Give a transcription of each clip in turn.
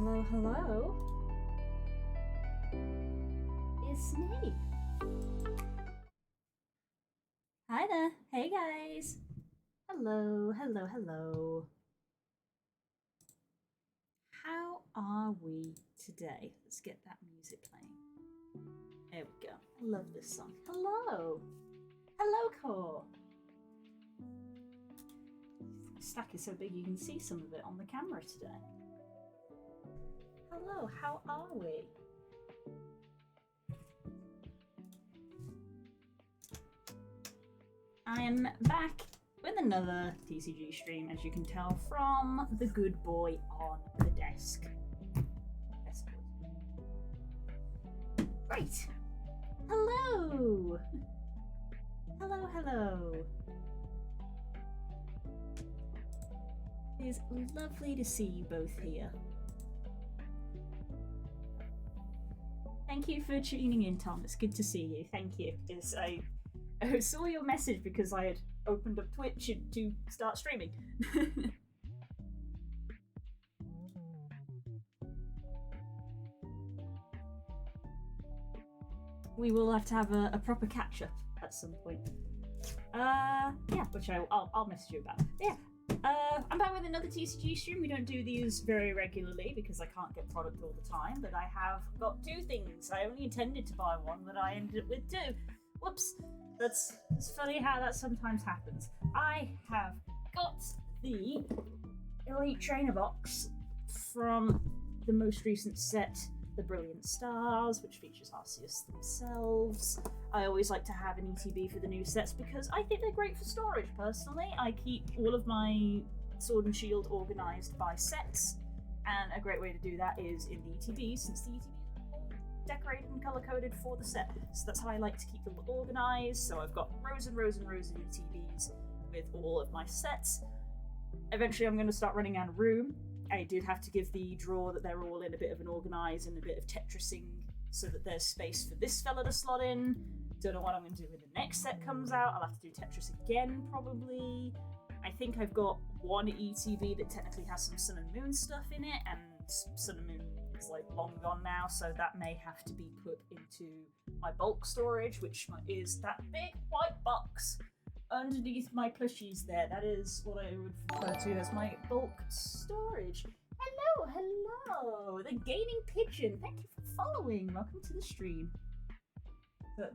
Hello, hello. It's me. Hi there. Hey guys. Hello, hello, hello. How are we today? Let's get that music playing. There we go. I love this song. Hello. Hello, Core. The stack is so big you can see some of it on the camera today. Hello, how are we? I am back with another TCG stream, as you can tell from the good boy on the desk. Right. Hello. Hello, hello. It is lovely to see you both here. Thank you for tuning in, Tom. It's good to see you. Thank you. Because I saw your message because I had opened up Twitch to start streaming. We will have to have a proper catch up at some point. Yeah, which I'll message you about. Yeah. I'm back with another TCG stream. We don't do these very regularly because I can't get product all the time, but I have got two things. I only intended to buy one, but I ended up with two. Whoops. It's funny how that sometimes happens. I have got the Elite Trainer box from the most recent set, the Brilliant Stars, which features Arceus themselves. I always like to have an ETB for the new sets because I think they're great for storage, personally. I keep all of my Sword and Shield organised by sets, and a great way to do that is in the ETB, since the ETB is decorated and colour-coded for the set. So that's how I like to keep them organised. So I've got rows and rows and rows of ETBs with all of my sets. Eventually I'm going to start running out of room. I did have to give the drawer that they're all in a bit of an organise and a bit of Tetrising so that there's space for this fella to slot in. Don't know what I'm going to do when the next set comes out. I'll have to do Tetris again, probably. I think I've got one ETB that technically has some Sun and Moon stuff in it, and Sun and Moon is like long gone now, so that may have to be put into my bulk storage, which is that big white box underneath my plushies there. That is what I would refer to as my bulk storage. Hello, hello! The Gaming Pigeon, thank you for following. Welcome to the stream.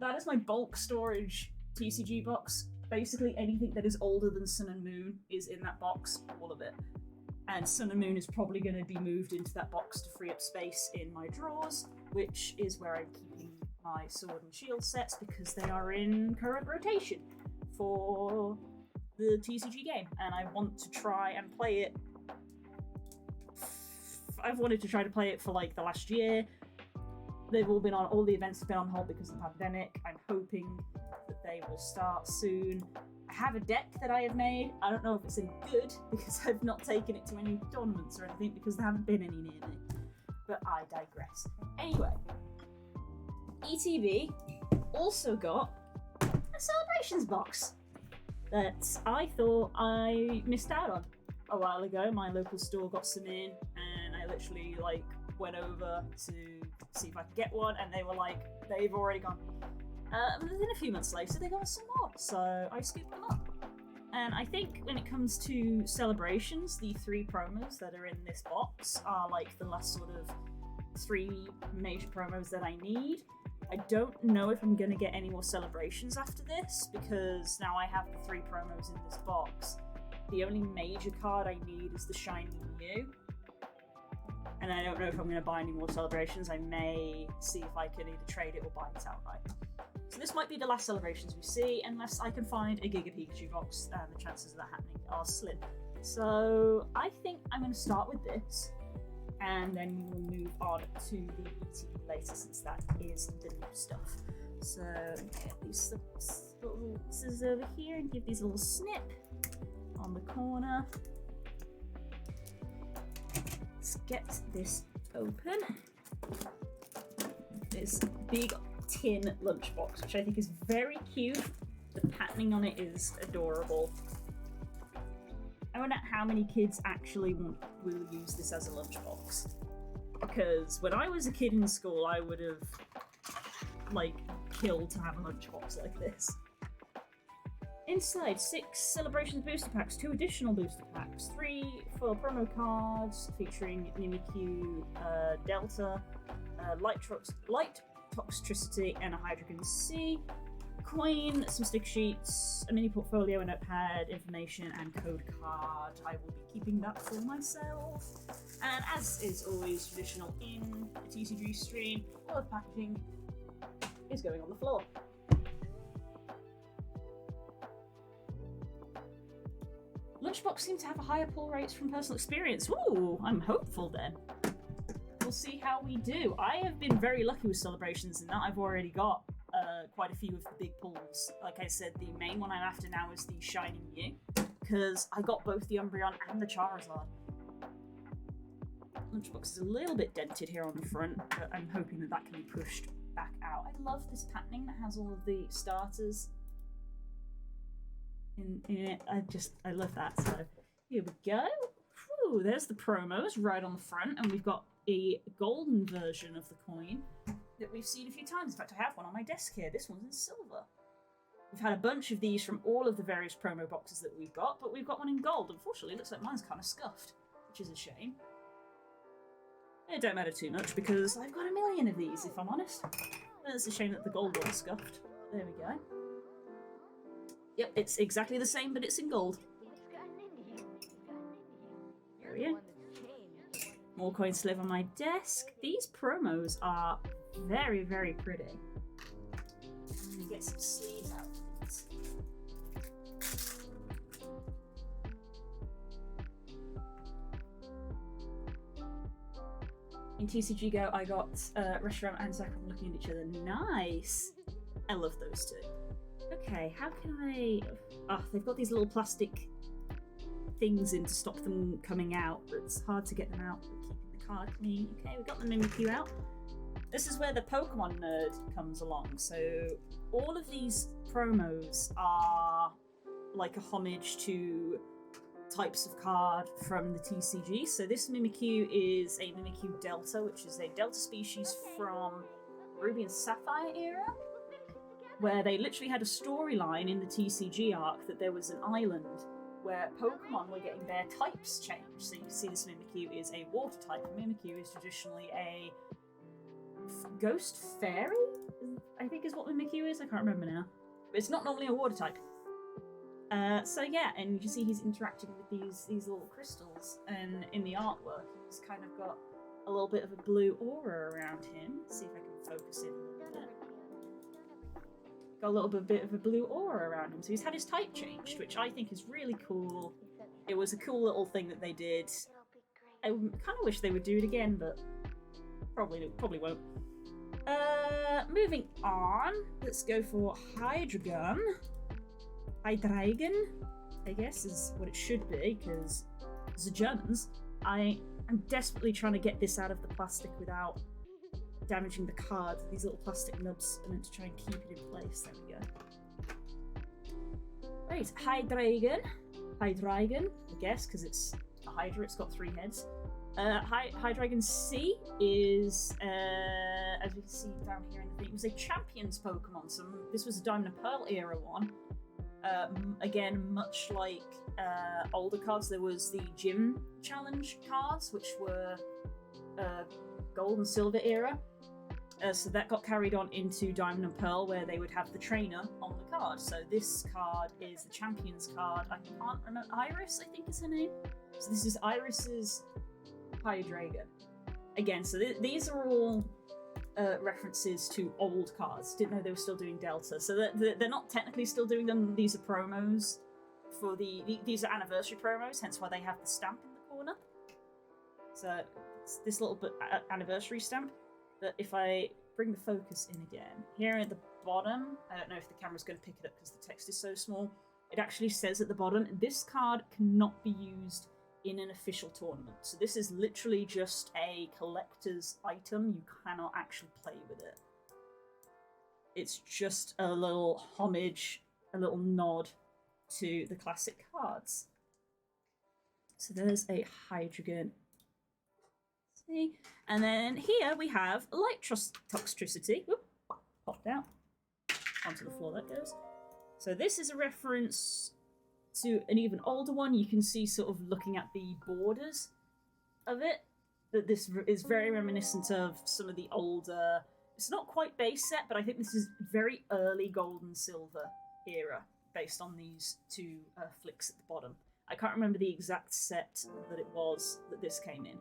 That is my bulk storage TCG box. Basically anything that is older than Sun and Moon is in that box, all of it. And Sun and Moon is probably going to be moved into that box to free up space in my drawers, which is where I'm keeping my Sword and Shield sets because they are in current rotation for the TCG game, and I want to try and play it. I've wanted to try to play it for like the last year. They've all the events have been on hold because of the pandemic. I'm hoping that they will start soon. I have a deck that I have made. I don't know if it's any good because I've not taken it to any tournaments or anything because there haven't been any near me. But I digress. Anyway, ETB also got a celebrations box that I thought I missed out on a while ago. My local store got some in, and I literally went over to see if I could get one, and they were like, they've already gone. And then a few months later, they got us some more, so I scooped them up. And I think when it comes to celebrations, the 3 promos that are in this box are like the last sort of 3 major promos that I need. I don't know if I'm going to get any more celebrations after this, because now I have the 3 promos in this box. The only major card I need is the Shiny Mew. And I don't know if I'm going to buy any more celebrations. I may see if I can either trade it or buy it outright. So this might be the last celebrations we see, unless I can find a Giga Pikachu box, and the chances of that happening are slim. So I think I'm going to start with this, and then we will move on to the ETB later, since that is the new stuff. So get these little scissors over here and give these a little snip on the corner. Let's get this open. This big tin lunchbox, which I think is very cute. The patterning on it is adorable. I wonder how many kids actually will use this as a lunchbox. because when I was a kid in school, I would have, like, killed to have a lunchbox like this. Inside, 6 Celebrations booster packs, 2 additional booster packs, 3 full promo cards featuring Mimikyu, Delta, Light Toxtricity, and a Hydreigon C, coin, some stick sheets, a mini portfolio, a notepad, information, and code card. I will be keeping that for myself. And as is always traditional in a TCG stream, all of the packaging is going on the floor. Lunchbox seem to have a higher pull rates from personal experience. Ooh, I'm hopeful then. We'll see how we do. I have been very lucky with Celebrations in that I've already got quite a few of the big pulls. Like I said, the main one I'm after now is the Shining Mew, because I got both the Umbreon and the Charizard. Lunchbox is a little bit dented here on the front, but I'm hoping that that can be pushed back out. I love this patterning that has all of the starters in it. I love that. So here we go. Whew, there's the promos right on the front, and we've got a golden version of the coin that we've seen a few times. In fact, I have one on my desk here. This one's in silver. We've had a bunch of these from all of the various promo boxes that we've got, but we've got one in gold. Unfortunately, it looks like mine's kind of scuffed, which is a shame. It don't matter too much because I've got a million of these, if I'm honest. It's a shame that the gold one's scuffed. There we go. Yep, it's exactly the same, but it's in gold. There we go. More coins to live on my desk. These promos are very, very pretty. Let me get some sleeves out of these. In TCG Go, I got Reshiram and Zekrom looking at each other. Nice! I love those two. Okay, how can I... Oh, they've got these little plastic things in to stop them coming out, but it's hard to get them out with keeping the card clean. Okay, we've got the Mimikyu out. This is where the Pokemon nerd comes along. So all of these promos are like a homage to types of card from the TCG. So this Mimikyu is a Mimikyu Delta, which is a Delta species from Ruby and Sapphire era, where they literally had a storyline in the TCG arc that there was an island where Pokemon were getting their types changed. So you can see this Mimikyu is a water type, and Mimikyu is traditionally a ghost fairy, I think is what Mimikyu is. I can't remember now. But it's not normally a water type. So yeah, and you can see he's interacting with these little crystals, and in the artwork he's kind of got a little bit of a blue aura around him. Let's see if I can focus in a little bit. Got a little bit of a blue aura around him. So he's had his type changed, which I think is really cool. It was a cool little thing that they did. I kind of wish they would do it again, but probably won't. Moving on, let's go for Hydreigon. Hydreigon, I guess, is what it should be, because the Germans. I'm desperately trying to get this out of the plastic without damaging the card. These little plastic nubs are meant to try and keep it in place. There we go. Right, Hydreigon, I guess, because it's a Hydra, it's got 3 heads. Hydreigon C is, as we can see down here in the thing, it was a Champions Pokemon. So this was a Diamond and Pearl era one. Again, much like older cards, there was the Gym Challenge cards, which were Gold and Silver era. So that got carried on into Diamond and Pearl, where they would have the trainer on the card. So this card is the Champions card. I can't remember. Iris, I think is her name. So this is Iris's Hydreigon. Again, so these are all references to old cards. Didn't know they were still doing Delta. So they're not technically still doing them. These are promos for these are anniversary promos, hence why they have the stamp in the corner. So it's this little bit anniversary stamp. But if I bring the focus in again, here at the bottom, I don't know if the camera's going to pick it up because the text is so small, it actually says at the bottom, this card cannot be used in an official tournament. So this is literally just a collector's item. You cannot actually play with it. It's just a little homage, a little nod to the classic cards. So there's a Hydreigon. See? And then here we have light toxicity. Whoop, popped out. Onto the floor that goes. So this is a reference to an even older one. You can see sort of looking at the borders of it, that this is very reminiscent of some of the older, it's not quite base set, but I think this is very early gold and silver era based on these two flicks at the bottom. I can't remember the exact set that it was that this came in,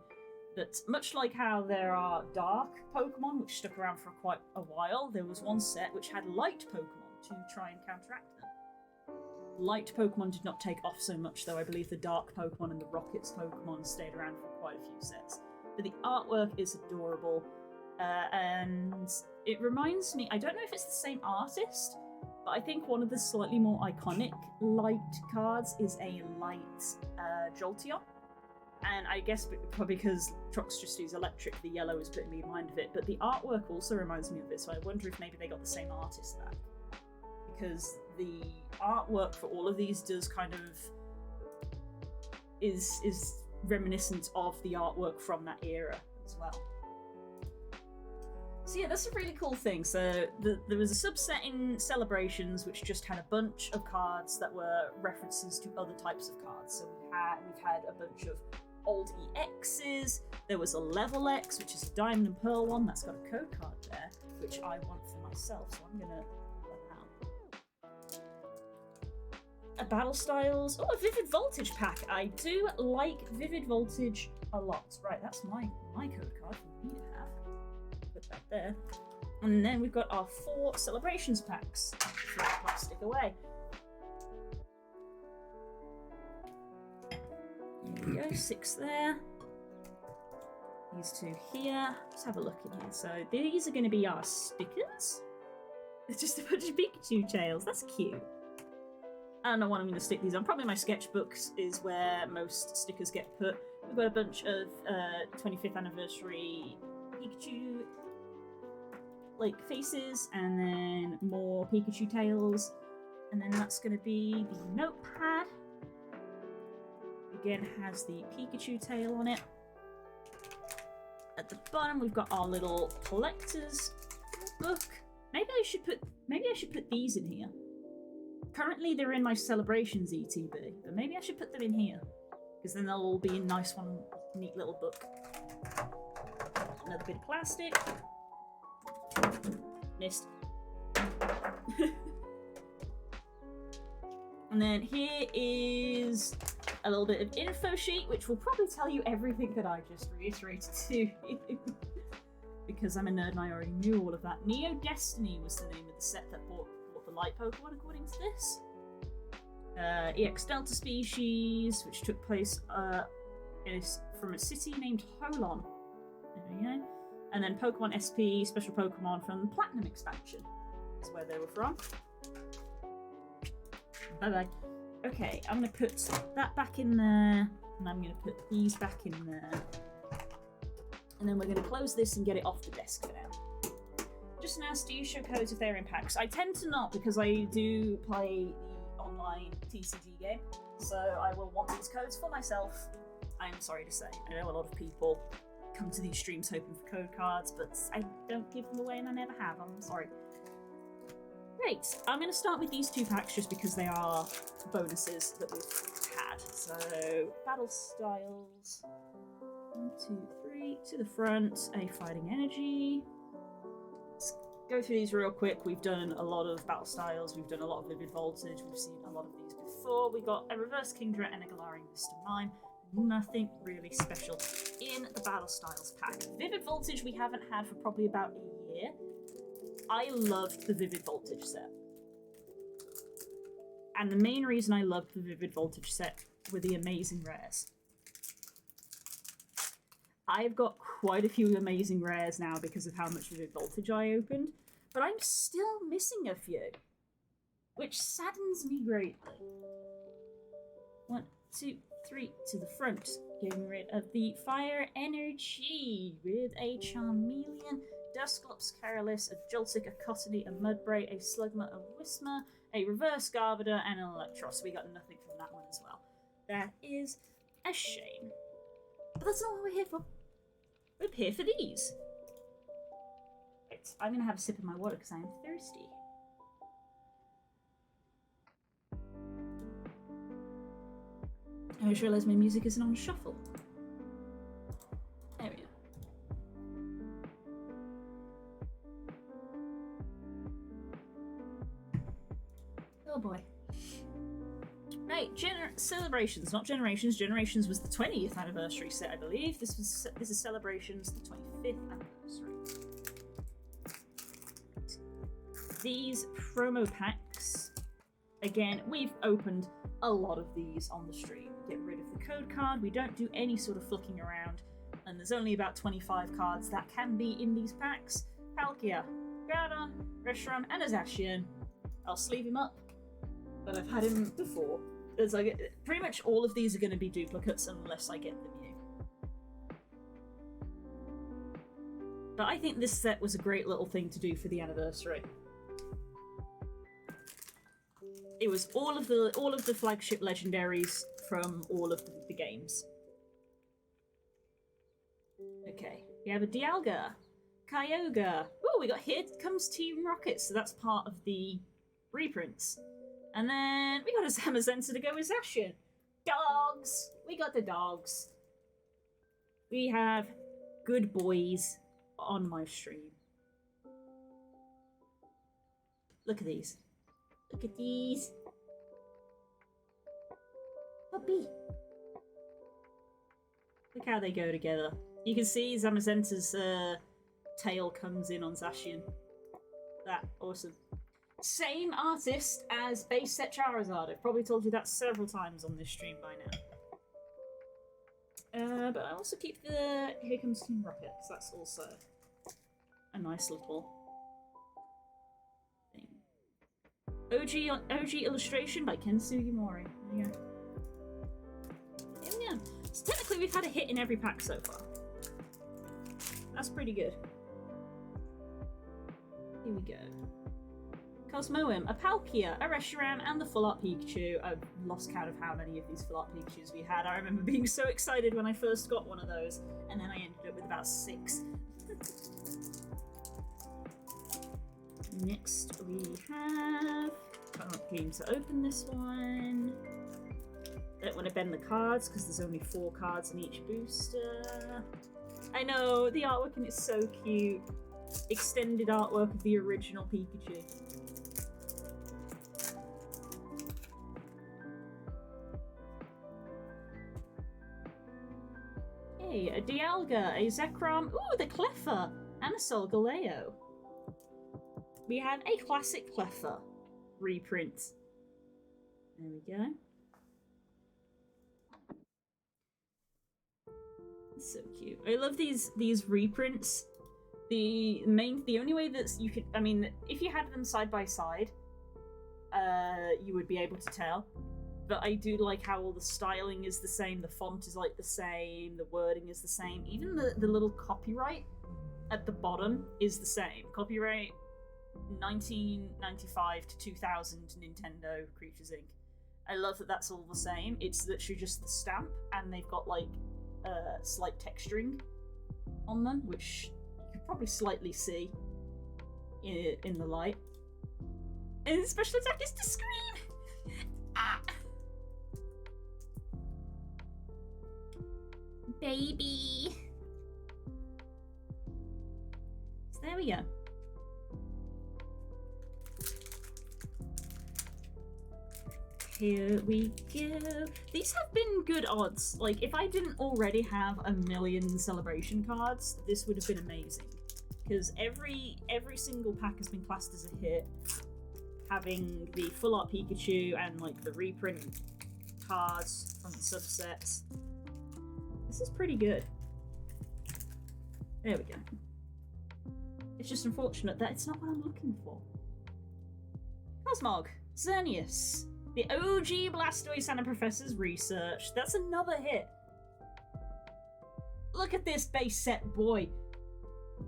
but much like how there are dark Pokemon which stuck around for quite a while, there was one set which had light Pokemon to try and counteract them. Light Pokemon did not take off so much, though. I believe the Dark Pokemon and the Rockets Pokemon stayed around for quite a few sets. But the artwork is adorable, and it reminds me, I don't know if it's the same artist, but I think one of the slightly more iconic light cards is a light Jolteon. And I guess because Toxtricity is electric, the yellow is putting me in mind of it, but the artwork also reminds me of it, so I wonder if maybe they got the same artist back. Because the artwork for all of these does kind of is reminiscent of the artwork from that era as well. So yeah, that's a really cool thing. So there was a subset in Celebrations which just had a bunch of cards that were references to other types of cards. So we've had a bunch of old EXs. There was a Level X, which is a Diamond and Pearl one that's got a code card there, which I want for myself. So I'm gonna a Battle Styles. Oh, a Vivid Voltage pack. I do like Vivid Voltage a lot. Right, that's my code card for me to have. Put that there. And then we've got our 4 Celebrations packs. Throw the plastic away. There we go, 6 there. These 2 here. Let's have a look in here. So these are going to be our stickers. It's just a bunch of Pikachu tails. That's cute. I don't know what I'm going to stick these on. Probably my sketchbooks is where most stickers get put. We've got a bunch of 25th anniversary Pikachu like faces, and then more Pikachu tails, and then that's going to be the notepad. Again, has the Pikachu tail on it. At the bottom, we've got our little collector's book. Maybe I should put these in here. Currently, they're in my Celebrations ETB, but maybe I should put them in here, because then they'll all be a nice one, neat little book. Another bit of plastic. Missed. And then here is a little bit of info sheet, which will probably tell you everything that I just reiterated to you. Because I'm a nerd and I already knew all of that. Neo Destiny was the name of the set that bought the light Pokemon, according to this. EX Delta Species, which took place from a city named Holon. There we go. And then Pokemon SP, special Pokemon from the Platinum expansion. That's where they were from. Bye-bye. Okay, I'm going to put that back in there, and I'm going to put these back in there. And then we're going to close this and get it off the desk for now. Just now, do you show codes if they're in packs? I tend to not, because I do play the online TCG game, so I will want these codes for myself. I'm sorry to say. I know a lot of people come to these streams hoping for code cards, but I don't give them away and I never have. I'm sorry. Great. I'm going to start with these 2 packs just because they are bonuses that we've had. So, Battle Styles. 1, 2, 3. To the front, a Fighting Energy. Let's go through these real quick. We've done a lot of Battle Styles. We've done a lot of Vivid Voltage. We've seen a lot of these before. We got a Reverse Kingdra and a Galarian Mr. Mime. Nothing really special in the Battle Styles pack. Vivid Voltage we haven't had for probably about a year. I loved the Vivid Voltage set. And the main reason I loved the Vivid Voltage set were the amazing rares. I've got quite a few amazing rares now because of how much Vivid Voltage I opened, but I'm still missing a few, which saddens me greatly. 1, 2, 3 to the front, getting rid of the Fire Energy with a Charmeleon, Dusclops, Careless, a Joltik, a Cottony, a Mudbray, a Slugma, a Whismur, a Reverse Garbodor, and an Electros. We got nothing from that one as well. That is a shame. But that's not what we're here for. We're here for these. Right, I'm gonna have a sip of my water because I am thirsty. I just realised my music isn't on shuffle. There we go. Oh boy. Right, celebrations, not generations. Generations was the 20th anniversary set, I believe. This is celebrations, the 25th anniversary. These promo packs, again, we've opened a lot of these on the stream. Get rid of the code card. We don't do any sort of flicking around, and there's only about 25 cards that can be in these packs. Palkia, Groudon, Reshiram, and Zacian. I'll sleeve him up, but I've had him before. There's like pretty much all of these are going to be duplicates unless I get them new. But I think this set was a great little thing to do for the anniversary. It was all of the flagship legendaries from all of the games. Okay, we have a Dialga, Kyogre. Oh, we got Here Comes Team Rocket, so that's part of the reprints. And then we got a Zamazenta to go with Zacian. Dogs! We got the dogs. We have good boys on my stream. Look at these. Look at these. Puppy. Look how they go together. You can see Zamazenta's tail comes in on Zacian. That, awesome. Same artist as base set Charizard. I've probably told you that several times on this stream by now. But I also keep the Here Comes Team Rocket, because that's also a nice little thing. OG illustration by Ken Sugimori. There you go. There we go. So technically we've had a hit in every pack so far. That's pretty good. Here we go. Cosmoem, a Palkia, a Reshiram, and the Full Art Pikachu. I've lost count of how many of these Full Art Pikachus we had. I remember being so excited when I first got one of those, and then I ended up with about 6. Next we have... Can't game to open this one. Don't want to bend the cards because there's only 4 cards in each booster. I know, the artwork in it's so cute. Extended artwork of the original Pikachu. Okay, a Dialga, a Zekrom, ooh, the Cleffa, and a Solgaleo. We have a classic Cleffa reprint. There we go. So cute. I love these reprints. The only way that you could, I mean, if you had them side by side, you would be able to tell. But I do like how all the styling is the same, the font is like the same, the wording is the same. Even the little copyright at the bottom is the same. Copyright 1995 to 2000 Nintendo Creatures Inc. I love that that's all the same. It's literally just the stamp, and they've got like slight texturing on them, which you could probably slightly see in the light. And the special attack is to scream! Ah! Baby! So there we go. Here we go. These have been good odds. Like, if I didn't already have a million celebration cards, this would have been amazing. Because every single pack has been classed as a hit. Having the Full Art Pikachu and like the reprint cards from the subsets. This is pretty good. There we go. It's just unfortunate that it's not what I'm looking for. Cosmog, Xerneas, the OG Blastoise and Professor's Research. That's another hit. Look at this base set, boy.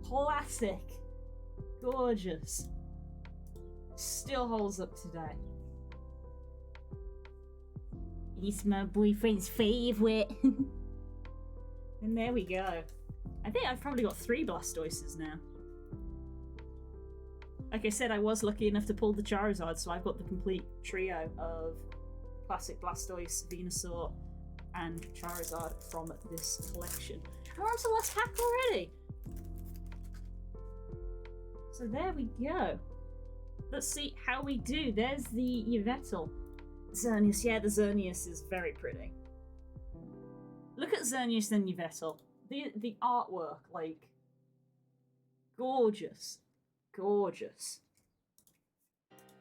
Classic. Gorgeous. Still holds up today. He's my boyfriend's favorite. And there we go. I think I've probably got 3 Blastoises now. Like I said, I was lucky enough to pull the Charizard, so I've got the complete trio of Classic Blastoise, Venusaur, and Charizard from this collection. And we're on to the last pack already! So there we go. Let's see how we do. There's the Yveltal. Xerneas, yeah, the Xerneas is very pretty. Look at Xerneas and Yveltal. The artwork, like, gorgeous. Gorgeous.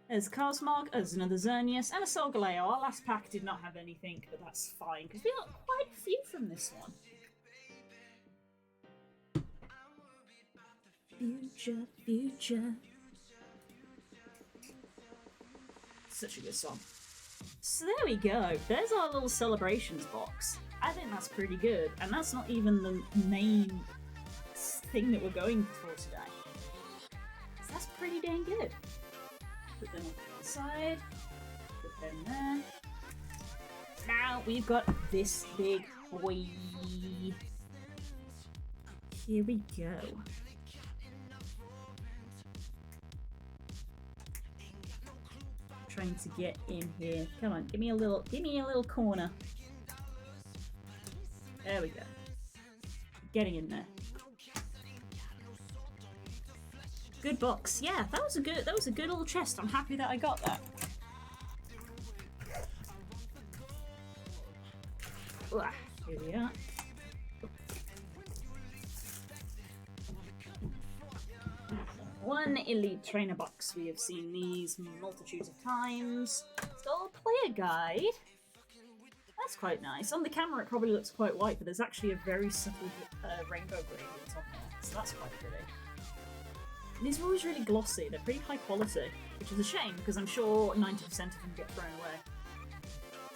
There's Cosmog, there's another Xerneas, and a Solgaleo. Our last pack did not have anything, but that's fine, because we got quite a few from this one. Future, future. Such a good song. So there we go. There's our little celebrations box. I think that's pretty good, and that's not even the main thing that we're going for today. So that's pretty dang good. Put them on the side. Put them there. Now we've got this big boy. Here we go. Trying to get in here. Come on, give me a little corner. There we go. Getting in there. Good box. Yeah, that was a good little chest. I'm happy that I got that. Here we are. One Elite Trainer box. We have seen these multitudes of times. It's got a player guide. That's quite nice. On the camera it probably looks quite white, but there's actually a very subtle rainbow gradient on there, so that's quite pretty. And these are always really glossy. They're pretty high quality, which is a shame because I'm sure 90% of them get thrown away.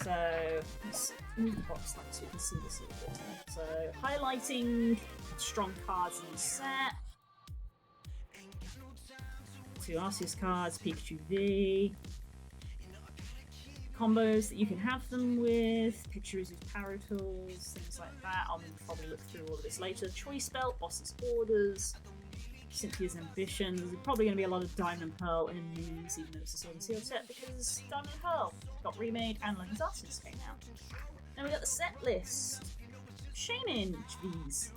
So let's move the box like so you can see this a little bit more. So highlighting strong cards in the set. 2 Arceus cards, Pikachu V. Combos that you can have them with, Pictures with Power Tools, things like that. I'll probably look through all of this later. Choice Belt, Boss's Orders, Cynthia's Ambitions. There's probably going to be a lot of Diamond and Pearl in these, even though it's a Sword and Shield set, because Diamond and Pearl got remade and Legends Arceus came out. Then we got the set list. Shaymin V's.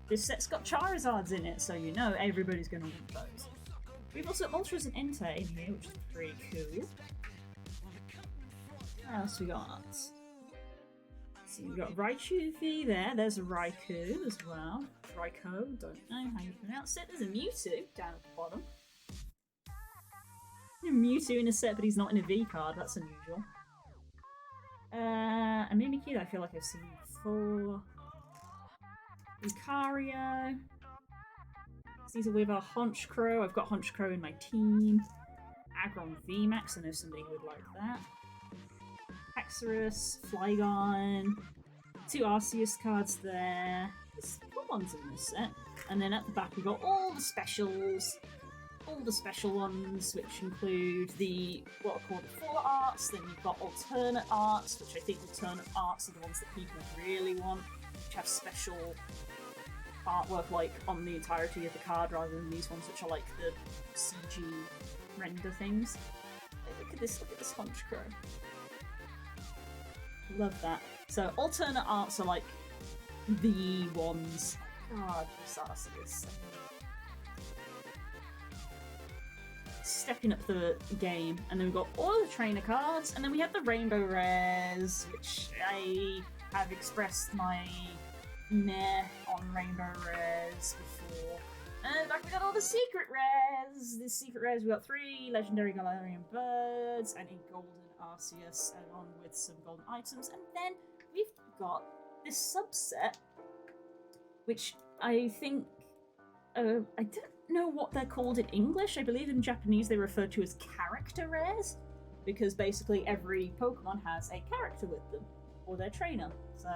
This set's got Charizards in it, so you know everybody's going to want those. We've also got Moltres and Entei in here, which is pretty cool. What else we got? So we've got Raichu V there. There's a Raikou as well. Raikou, don't know how you pronounce it. There's a Mewtwo down at the bottom. Mewtwo in a set, but he's not in a V card. That's unusual. A Mimikyu that I feel like I've seen before. Lucario. These are with our Honchkrow. I've got Honchkrow in my team. Aggron VMAX. I know somebody who would like that. Haxorus, Flygon, 2 Arceus cards there. There's good ones in this set. And then at the back we've got all the specials. All the special ones, which include what are called the full arts. Then you've got alternate arts, which I think alternate arts are the ones that people really want, which have special artwork like on the entirety of the card rather than these ones which are like the CG render things. Look at this Honchkrow. Love that. So alternate arts are like the ones. God, this Arceus. Stepping up the game, and then we've got all the trainer cards, and then we have the rainbow rares, which I have expressed my meh on rainbow rares before. And back we got all the secret rares. The secret rares, we got 3 legendary Galarian birds and a golden Arceus, along with some golden items, and then we've got this subset, which I think I don't know what they're called in English. I believe in Japanese they refer to as character rares, because basically every Pokemon has a character with them, or their trainer. So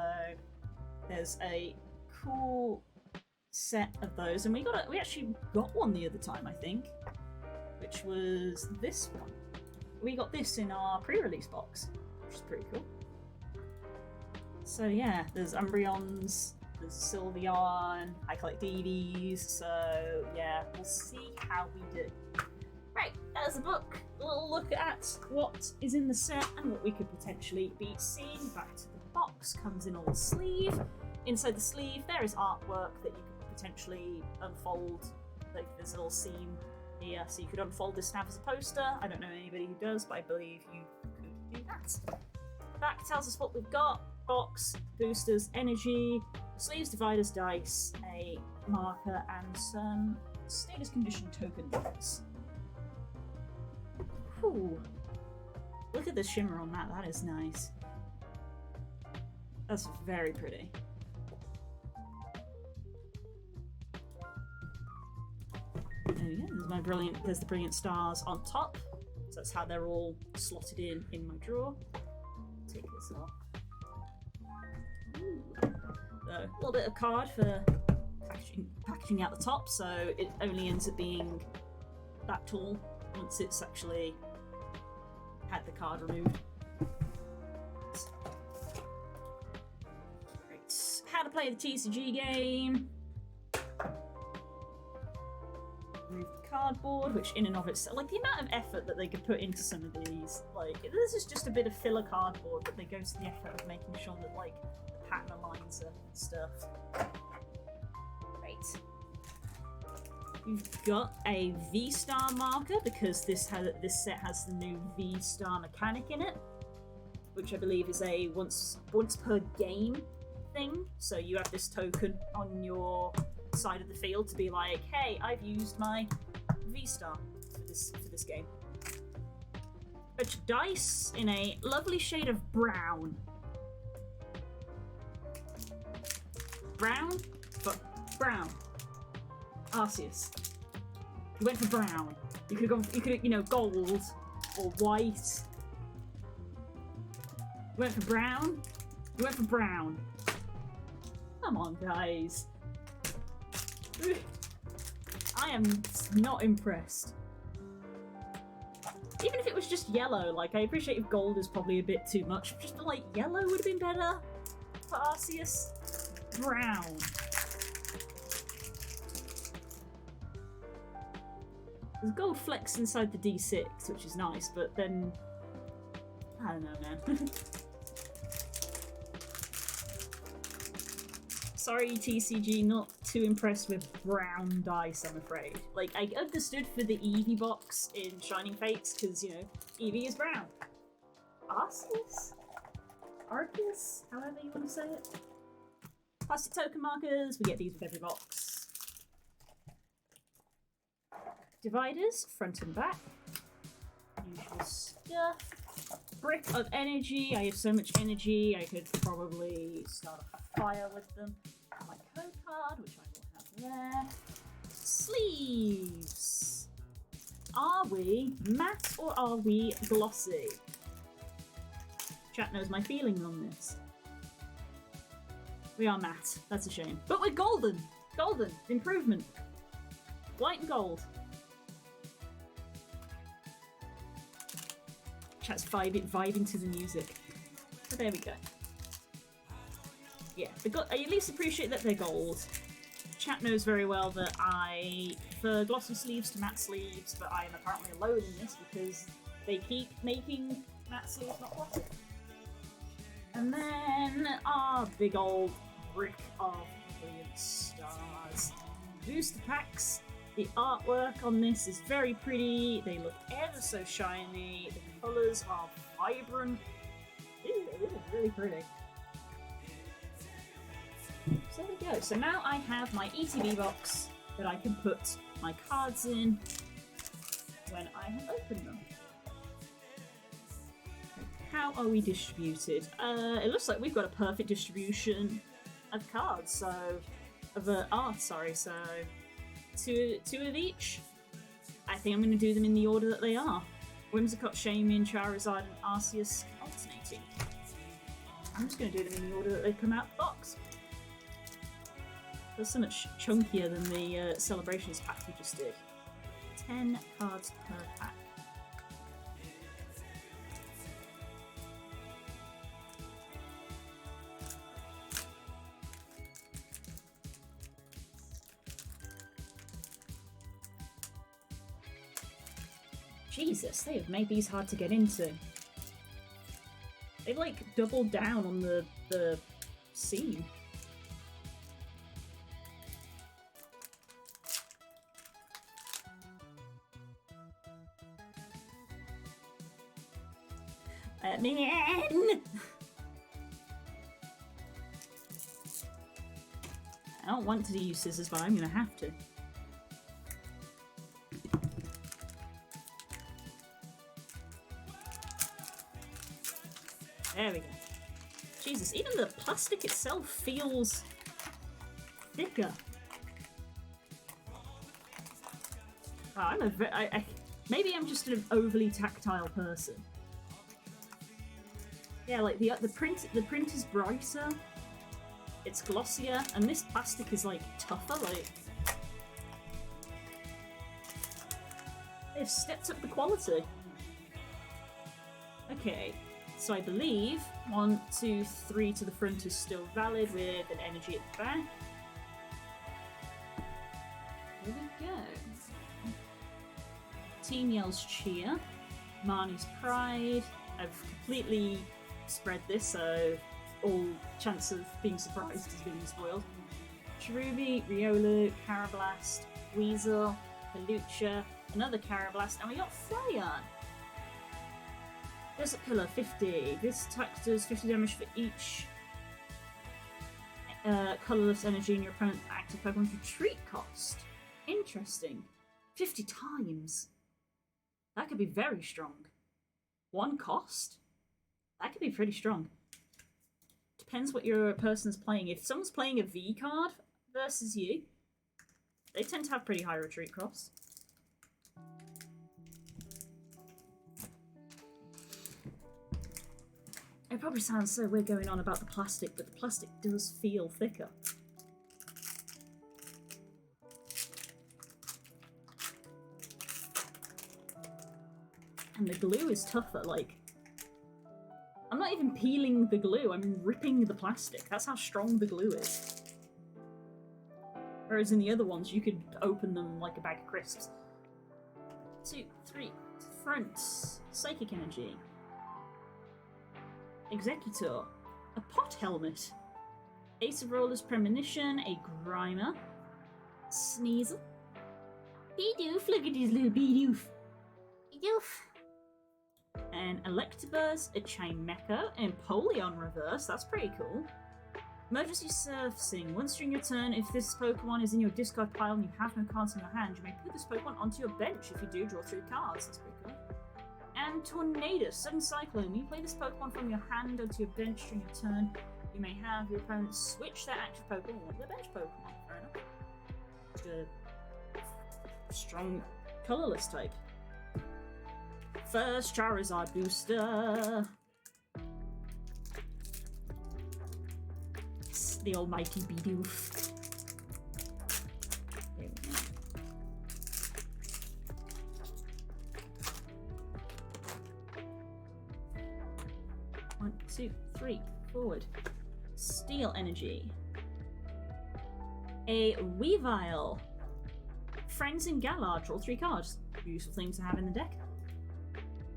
there's a cool set of those, and we actually got one the other time, I think, which was this one. We got this in our pre-release box, which is pretty cool. So yeah, there's Umbreons, There's Sylveon. I collect DDs, so yeah, we'll see how we do. Right, there's a book. A little look at what is in the set and what we could potentially be seeing. Back to the box, comes in a little sleeve. Inside the sleeve, there is artwork that you could potentially unfold. Like there's a little seam here, so you could unfold this and have as a poster. I don't know anybody who does, but I believe you could do that. The back tells us what we've got. Box, boosters, energy, sleeves, dividers, dice, a marker, and some status condition tokens. Ooh. Look at the shimmer on that, that is nice. That's very pretty. There we go, there's the brilliant stars on top. So that's how they're all slotted in my drawer. Take this off. Ooh. So, a little bit of card for packaging out the top, so it only ends up being that tall once it's actually had the card removed. Right. How to play the TCG game. Remove the cardboard, which in and of itself, like the amount of effort that they could put into some of these, like this is just a bit of filler cardboard, but they go to the effort of making sure that like the pattern aligns up and stuff. Right. We've got a V-Star marker because this set has the new V-Star mechanic in it, which I believe is a once per game thing. So you have this token on your side of the field to be like, hey, I've used my V-Star for this game. Bunch of dice in a lovely shade of brown. Brown? But brown. Arceus. You went for brown. You could have gone, gold or white. You went for brown. You went for brown. Come on, guys. I am not impressed. Even if it was just yellow, like I appreciate if gold is probably a bit too much. Just like yellow would have been better for Arceus. Brown. There's gold flecks inside the D6, which is nice, but then I don't know, man. Sorry, TCG, not too impressed with brown dice, I'm afraid. Like, I understood for the Eevee box in Shining Fates, because, Eevee is brown. Arceus? Arceus? However you want to say it. Plastic token markers, we get these with every box. Dividers, front and back. Usual stuff. Brick of energy, I have so much energy, I could probably start a fire with them. My code card, which I will have there. Sleeves! Are we matte or are we glossy? Chat knows my feelings on this. We are matte, that's a shame. But we're golden! Golden! Improvement! White and gold. Chat's vibing to the music. So there we go. Yeah, I at least appreciate that they're gold. Chat knows very well that I prefer glossy sleeves to matte sleeves, but I am apparently alone in this because they keep making matte sleeves not glossy. And then our big old brick of brilliant stars. Booster packs. The artwork on this is very pretty. They look ever so shiny. The colours are vibrant. It is really pretty. So there we go. So now I have my ETB box that I can put my cards in when I have opened them. How are we distributed? It looks like we've got a perfect distribution of cards. So, of art, sorry. So, two of each. I think I'm going to do them in the order that they are. Whimsicott, Shaymin, Charizard, and Arceus alternating. I'm just going to do them in the order that they come out of the box. They're so much chunkier than the Celebrations pack we just did. 10 cards per pack. Jesus, they have made these hard to get into. They've like doubled down on the scene. Let me in! I don't want to use scissors, but I'm gonna have to. There we go. Jesus, even the plastic itself feels thicker. Oh, maybe I'm just an overly tactile person. Yeah, like the print is brighter, it's glossier, and this plastic is like tougher. Like they've stepped up the quality. Okay, so I believe 1, 2, 3 to the front is still valid with an energy at the back. Here we go. Team yells cheer. Marnie's pride. I've completely spread this, so all chance of being surprised is being spoiled. Cherubi, Riolu, Carablast, Weasel, Pelucha, another Carablast, and we got Flareon. Desert Pillar, 50. This attack does 50 damage for each colourless energy in your opponent's active Pokemon's retreat cost. Interesting. 50 times. That could be very strong. 1 cost? That could be pretty strong. Depends what your person's playing. If someone's playing a V card versus you, they tend to have pretty high retreat costs. It probably sounds so weird going on about the plastic, but the plastic does feel thicker. And the glue is tougher, like... I'm not even peeling the glue, I'm ripping the plastic. That's how strong the glue is. Whereas in the other ones, you could open them like a bag of crisps. 2, 3, front. Psychic energy. Executor. A pot helmet. Ace of Rollers Premonition. A Grimer. Sneasel. Bidoof, look at his little Bidoof. Bidoof. An Electabuzz, a Chimecho, and Empoleon reverse. That's pretty cool. Emergency Surfacing. Once during your turn, if this Pokemon is in your discard pile and you have no cards in your hand, you may put this Pokemon onto your bench. If you do, draw 3 cards. That's pretty cool. And Tornado, Sudden Cyclone. When you play this Pokemon from your hand onto your bench during your turn, you may have your opponent switch their active Pokemon with their bench Pokemon. Fair enough. A strong colorless type. First Charizard booster. It's the almighty Bidoof. There we go. 1, 2, 3, forward. Steel energy. A Weavile. Friends in Galar, draw 3 cards. Useful thing to have in the deck.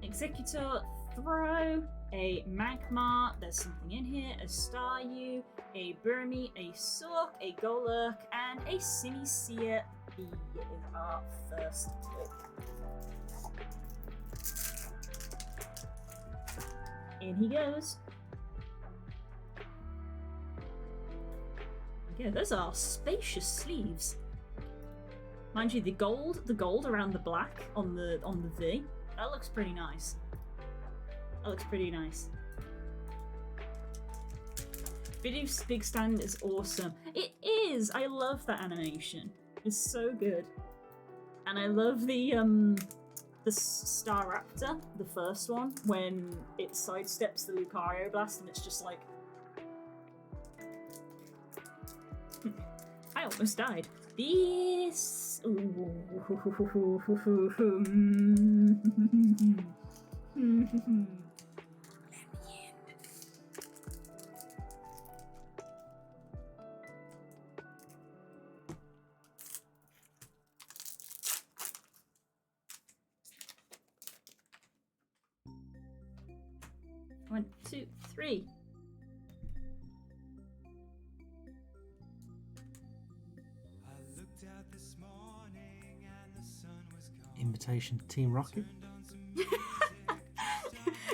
Executor, throw, a Magmar, there's something in here, a Staryu, a Burmy, a Sork, a Golurk, and a Sinistcha B is our first pick. In he goes. Okay, those are spacious sleeves. Mind you, the gold around the black on the V. That looks pretty nice. That looks pretty nice. Bidoof's big stand is awesome. It is! I love that animation. It's so good. And I love the Staraptor, the first one, when it sidesteps the Lucario Blast and it's just like... I almost died. This... 1, 2, 3. Invitation to Team Rocket.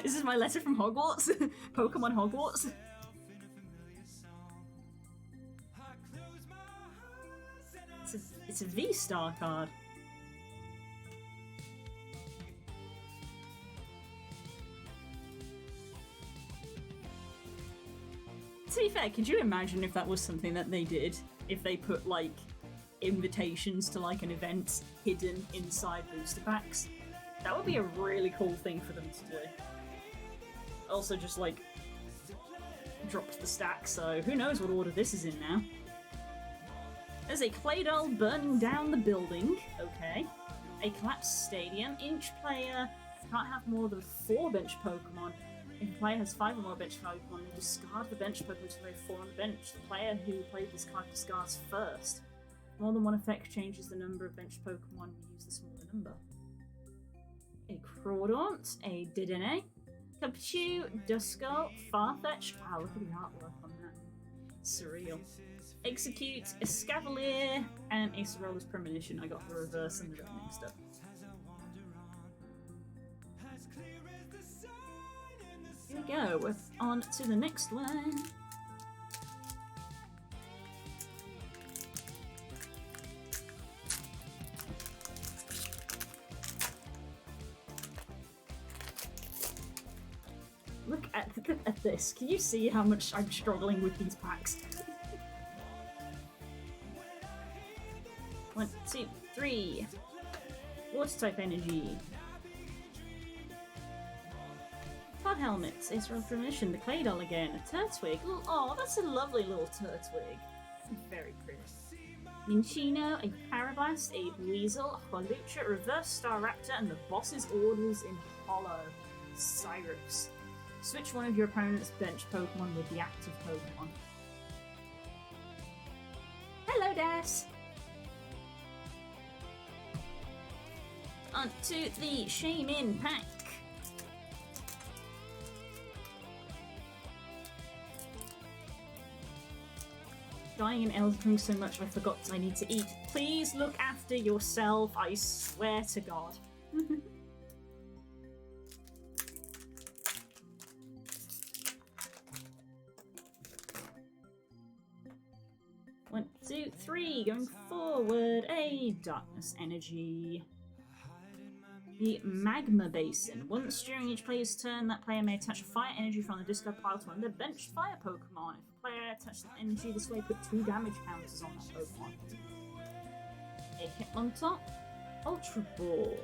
This is my letter from Hogwarts. Pokemon Hogwarts. It's a V-Star card. To be fair, could you imagine if that was something that they did? If they put, like, invitations to, like, an event hidden inside booster packs? That would be a really cool thing for them to do. Also, just, like, dropped the stack, so who knows what order this is in now. There's a Claydol burning down the building. Okay. A collapsed stadium. Each player can't have more than 4 bench Pokemon. If a player has 5 or more bench Pokemon, they discard the bench Pokemon until they have 4 on the bench. The player who played this card discards first. More than one effect changes the number of bench Pokemon. You use the smaller number. A Crawdaunt. A Dedenne. Capichu. Duskull. Farfetch'd. Wow, look at the artwork on that. Surreal. Execute, Escavalier, and Acerolla's Premonition. I got the reverse and the red mixed up. Here we go, we're on to the next one. Look at this. Can you see how much I'm struggling with these packs? 1, 2, 3. Water type energy. Cloud Helmet. Acerolla's Premonition. The Claydol again. A Turtwig. Oh, that's a lovely little Turtwig. Very pretty. Minchino, a Parablast, a Weasel, Holucha, Reverse Staraptor, and the boss's orders in Hollow. Cyrus. Switch one of your opponent's bench Pokemon with the active Pokemon. Hello, Des! On to the Shaymin pack. Dying in Elden Ring so much I forgot I need to eat. Please look after yourself, I swear to God. 1, 2, 3. Going forward, a Darkness Energy. The Magma Basin. Once during each player's turn, that player may attach a fire energy from the discard pile to one of their bench fire Pokemon. If a player attaches that energy this way, put 2 damage counters on that Pokemon. A Hitmontop. Ultra Ball.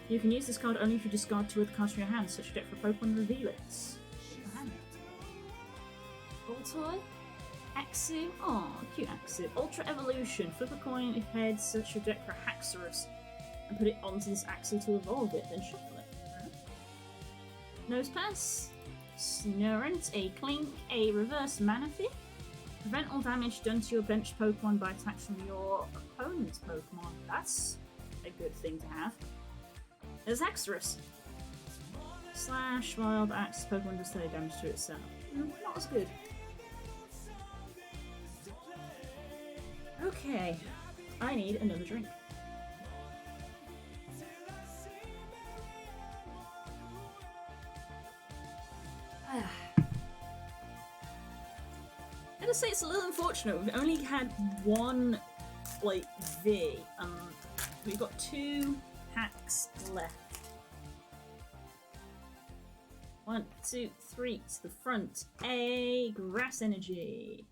You can use this card only if you discard 2 of the cards from your hand. Search your deck for a Pokemon and reveal it. Voltoy. Axew. Oh, cute Axew. Ultra Evolution. Flip a coin if heads. Search your deck for a Haxorus and put it onto this Axew to evolve it, then shuffle it. Nosepass. Snorunt. A Clink. A Reverse Manaphy. Prevent all damage done to your bench Pokemon by attacks from your opponent's Pokemon. That's a good thing to have. There's Haxorus. Slash Wild Axe. Pokemon does 30 damage to itself. Not as good. Okay, I need another drink. I gotta say it's a little unfortunate. We've only had one, like, V. We've got 2 hacks left. 1, 2, 3 to the front. A Grass Energy.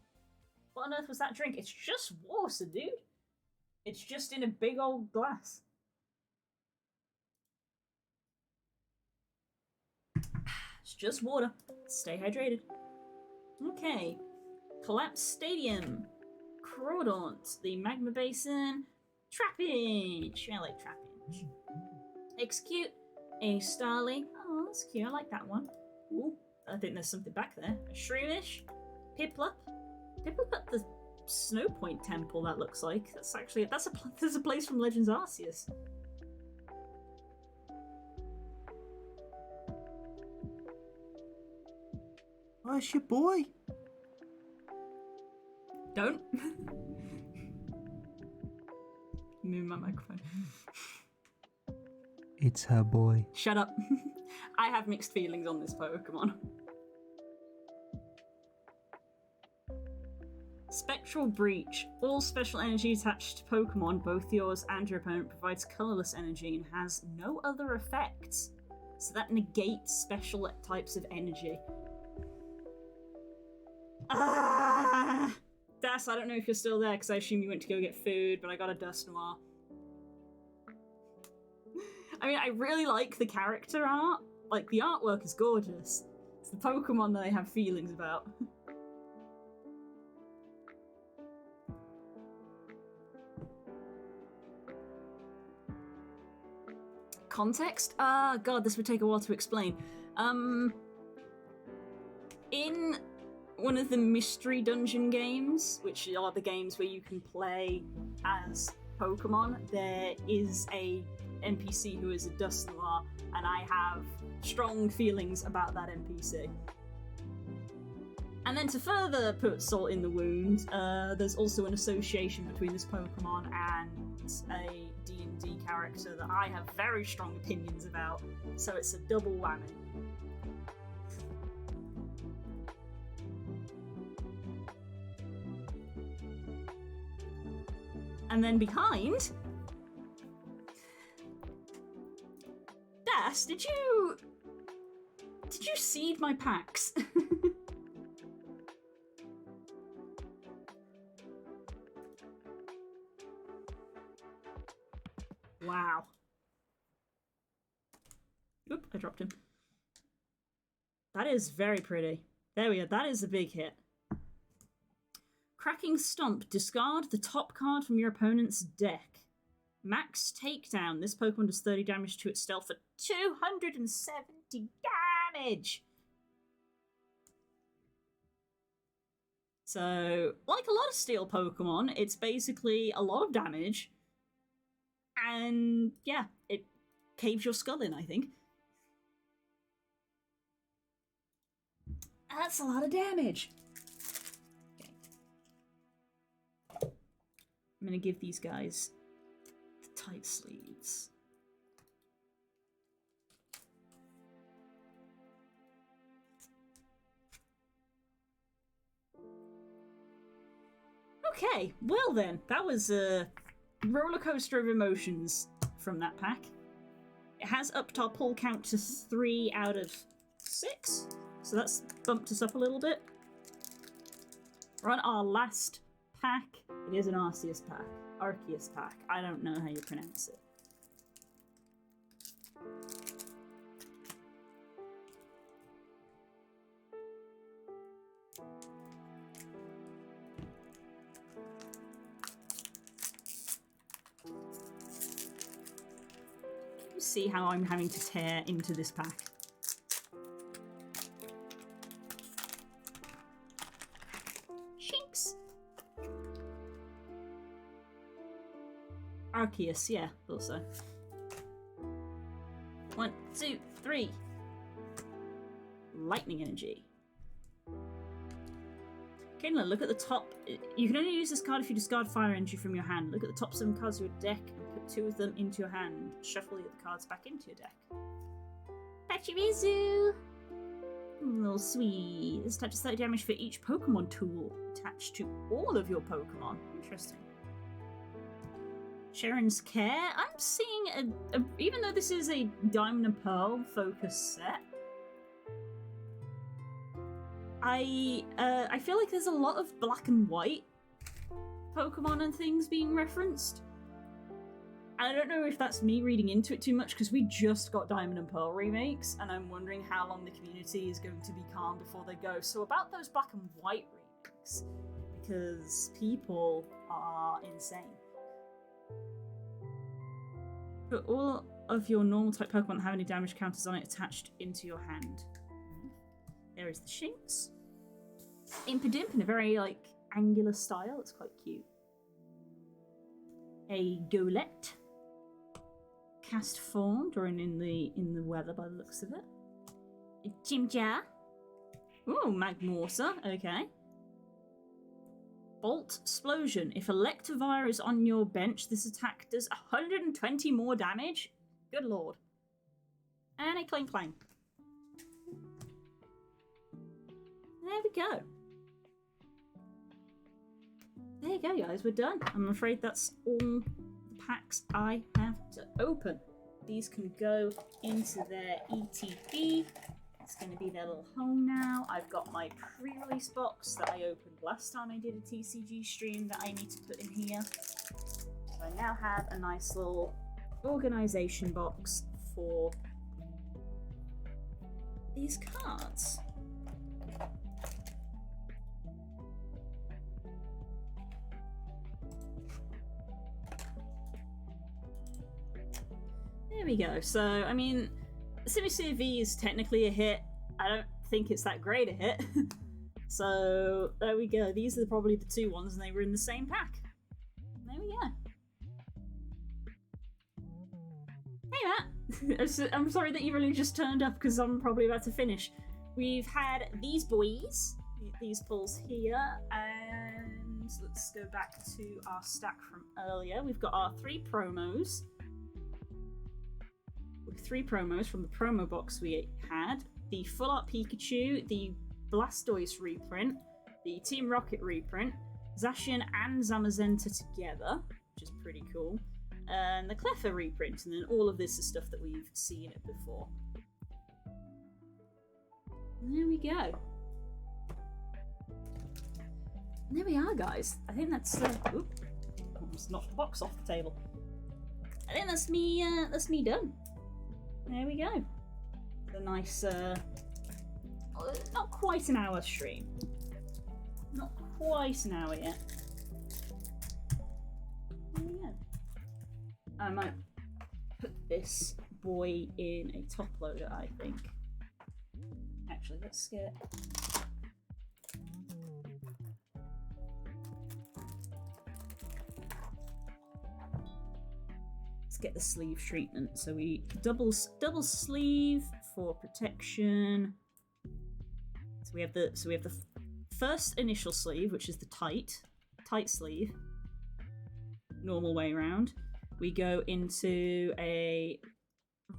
What on earth was that drink? It's just water, dude. It's just in a big old glass. It's just water. Stay hydrated. Okay. Collapsed Stadium. Crawdaunt. The Magma Basin. Trapinch. I like Trapinch. Execute. A Starly. Oh, that's cute. I like that one. Ooh, I think there's something back there. A Shroomish. Piplup. Piplup at the Snow Point Temple, that looks like. That's actually, there's a place from Legends Arceus. Oh, it's your boy. Don't. Move my microphone. It's her boy. Shut up. I have mixed feelings on this Pokemon. Spectral Breach. All special energy attached to Pokemon, both yours and your opponent, provides colourless energy and has no other effects. So that negates special types of energy. Das, I don't know if you're still there because I assume you went to go get food, but I got a Dusknoir. I mean, I really like the character art. Like, the artwork is gorgeous. It's the Pokemon that I have feelings about. Context? God, this would take a while to explain. In one of the mystery dungeon games, which are the games where you can play as Pokemon, there is a NPC who is a Dusknoir, and I have strong feelings about that NPC. And then to further put salt in the wound, there's also an association between this Pokemon and a D&D character that I have very strong opinions about, so it's a double whammy. And then behind... Das, did you seed my packs? Wow. Oop, I dropped him. That is very pretty. There we go, that is a big hit. Cracking Stomp. Discard the top card from your opponent's deck. Max Takedown. This Pokemon does 30 damage to itself for 270 damage! So, like a lot of Steel Pokemon, it's basically a lot of damage. And, yeah, it caves your skull in, I think. That's a lot of damage. Okay. I'm gonna give these guys the tight sleeves. Okay, well then, that was a roller coaster of emotions from that pack. It has upped our pull count to 3 out of 6, so that's bumped us up a little bit. We're on our last pack. It is an Arceus pack. Arceus pack. I don't know how you pronounce it. See how I'm having to tear into this pack. Shinx! Arceus, yeah, thought so. 1, 2, 3. Lightning energy. Kinla, look at the top. You can only use this card if you discard fire energy from your hand. Look at the top 7 cards of your deck and put 2 of them into your hand. Shuffle the other cards back into your deck. Pachirisu! Oh, sweet. This touches 30 damage for each Pokemon tool attached to all of your Pokemon. Interesting. Sharon's Care. I'm seeing even though this is a Diamond and Pearl focused set, I feel like there's a lot of black and white Pokemon and things being referenced. I don't know if that's me reading into it too much, because we just got Diamond and Pearl remakes, and I'm wondering how long the community is going to be calm before they go. So about those black and white remakes, because people are insane. Put all of your normal type Pokemon that have any damage counters on it attached into your hand. There is the Shinx. Impidimp in a very, like, angular style. It's quite cute. A Golett. Cast formed, or in the weather by the looks of it. A Jimja. Ooh, Magmortar, okay. Bolt Explosion. If Electivire is on your bench, this attack does 120 more damage. Good lord. And a Clang Clang. There we go. There you go, guys. We're done. I'm afraid that's all the packs I have to open. These can go into their ETB. It's going to be their little home now. I've got my pre-release box that I opened last time I did a TCG stream that I need to put in here. So I now have a nice little organization box for these cards. There we go. So, I mean, Simisear V is technically a hit. I don't think it's that great a hit. So, there we go. These are probably the two ones, and they were in the same pack. There we go. Hey, Matt. I'm sorry that you've only just turned up, because I'm probably about to finish. We've had these boys, these pulls here, and let's go back to our stack from earlier. We've got our 3 promos. With 3 promos from the promo box we had. The Full Art Pikachu, the Blastoise reprint, the Team Rocket reprint, Zacian and Zamazenta together, which is pretty cool, and the Cleffa reprint, and then all of this is stuff that we've seen it before. And there we go. And there we are, guys. I think that's almost knocked the box off the table. I think that's me done. There we go. A nice, not quite an hour stream. Not quite an hour yet. There we go. I might put this boy in a top loader, I think. Actually, let's get... get the sleeve treatment. So we double sleeve for protection. So we have the first initial sleeve, which is the tight sleeve, normal way around. We go into a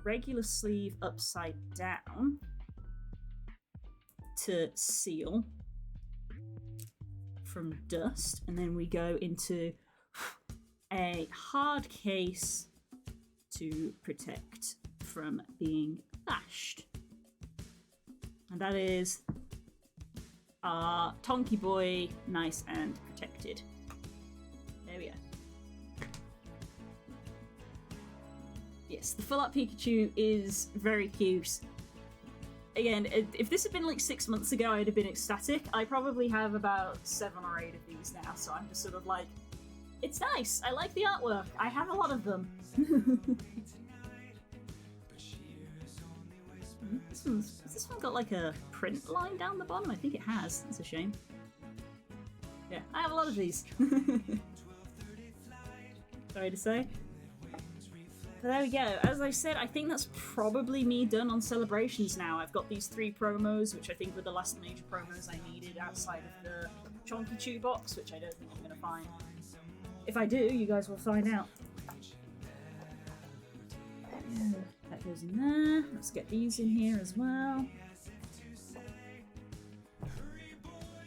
regular sleeve upside down to seal from dust, and then we go into a hard case to protect from being bashed. And that is our Tonky Boy, nice and protected. There we go. Yes, the Full Art Pikachu is very cute. Again, if this had been like 6 months ago, I'd have been ecstatic. I probably have about 7 or 8 of these now, so I'm just sort of like, it's nice. I like the artwork. I have a lot of them. Has this one got like a print line down the bottom? I think it has. That's a shame. Yeah, I have a lot of these. Sorry to say. But there we go. As I said, I think that's probably me done on Celebrations now. I've got these 3 promos, which I think were the last major promos I needed outside of the Chonky Chew box, which I don't think I'm going to find. If I do, you guys will find out. That goes in there. Let's get these in here as well.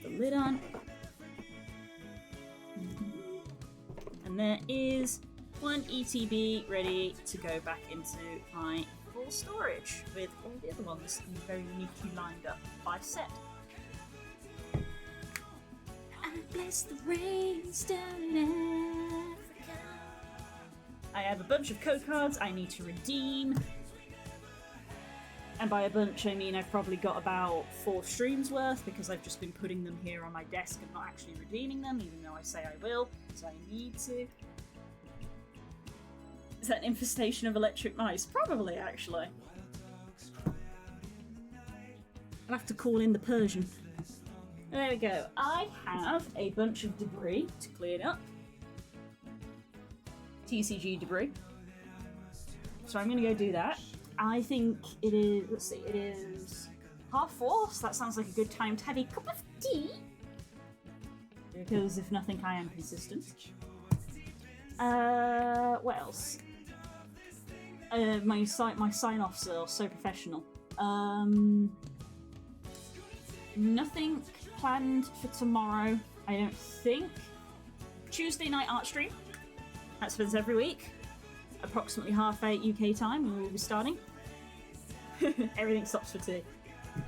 The lid on. And there is 1 ETB ready to go back into my full storage with all the other ones very neatly lined up by set. Bless the rains down in Africa. I have a bunch of code cards I need to redeem. And by a bunch, I mean I've probably got about 4 streams worth because I've just been putting them here on my desk and not actually redeeming them, even though I say I will, because I need to. Is that an infestation of electric mice? Probably, actually. I'll have to call in the Persian. There we go. I have a bunch of debris to clean up. TCG debris. So I'm going to go do that. I think it is, let's see, it is 4:30, so that sounds like a good time to have a cup of tea. Because if nothing, I am consistent. What else? My sign-offs are so professional. Nothing planned for tomorrow, I don't think. Tuesday night art stream. That happens every week. Approximately 8:30 UK time, and we will be starting. Everything stops for tea.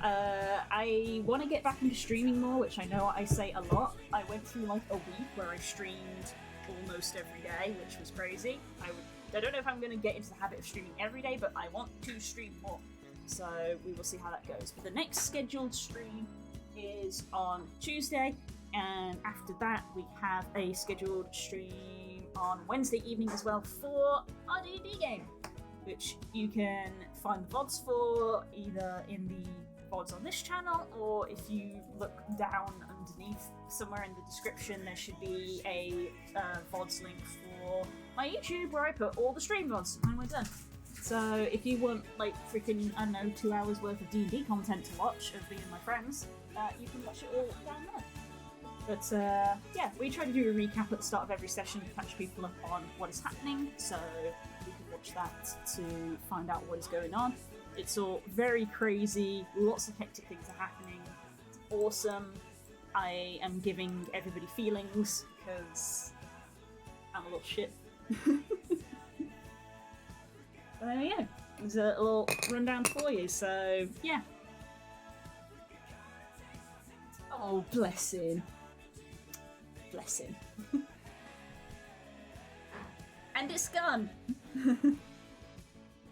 I want to get back into streaming more, which I know I say a lot. I went through like a week where I streamed almost every day, which was crazy. I don't know if I'm going to get into the habit of streaming every day, but I want to stream more. So we will see how that goes. But the next scheduled stream is on Tuesday, and after that we have a scheduled stream on Wednesday evening as well for our D&D game, which you can find the VODs for either in the VODs on this channel, or if you look down underneath somewhere in the description, there should be a VODs link for my YouTube where I put all the stream VODs and we're done. So if you want like freaking, I don't know, 2 hours worth of D&D content to watch of me and my friends, you can watch it all down there. But yeah, we try to do a recap at the start of every session to catch people up on what is happening, so you can watch that to find out what is going on. It's all very crazy, lots of hectic things are happening. It's awesome. I am giving everybody feelings because I'm a little shit. But there we go. There's a little rundown for you, so yeah. Oh, bless him. Bless him. And it's gone.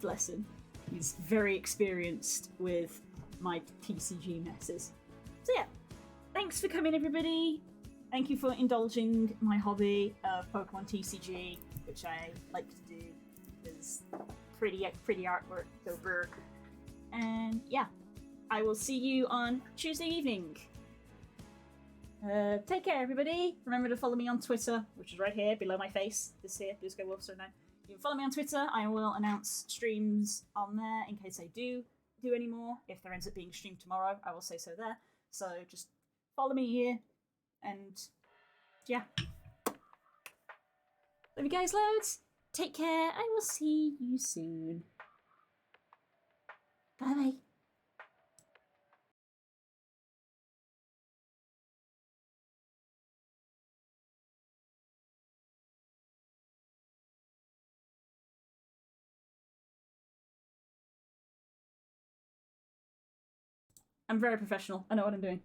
Bless him. He's very experienced with my TCG messes. So yeah, thanks for coming, everybody. Thank you for indulging my hobby of Pokemon TCG, which I like to do because pretty artwork over. And yeah, I will see you on Tuesday evening. Take care, everybody. Remember to follow me on Twitter, which is right here below my face. This here, Blue Sky Wolf. So now you can follow me on Twitter. I will announce streams on there in case I do any more. If there ends up being streamed tomorrow, I will say so there. So just follow me here, and yeah. Love you guys loads. Take care. I will see you soon. Bye. I'm very professional. I know what I'm doing.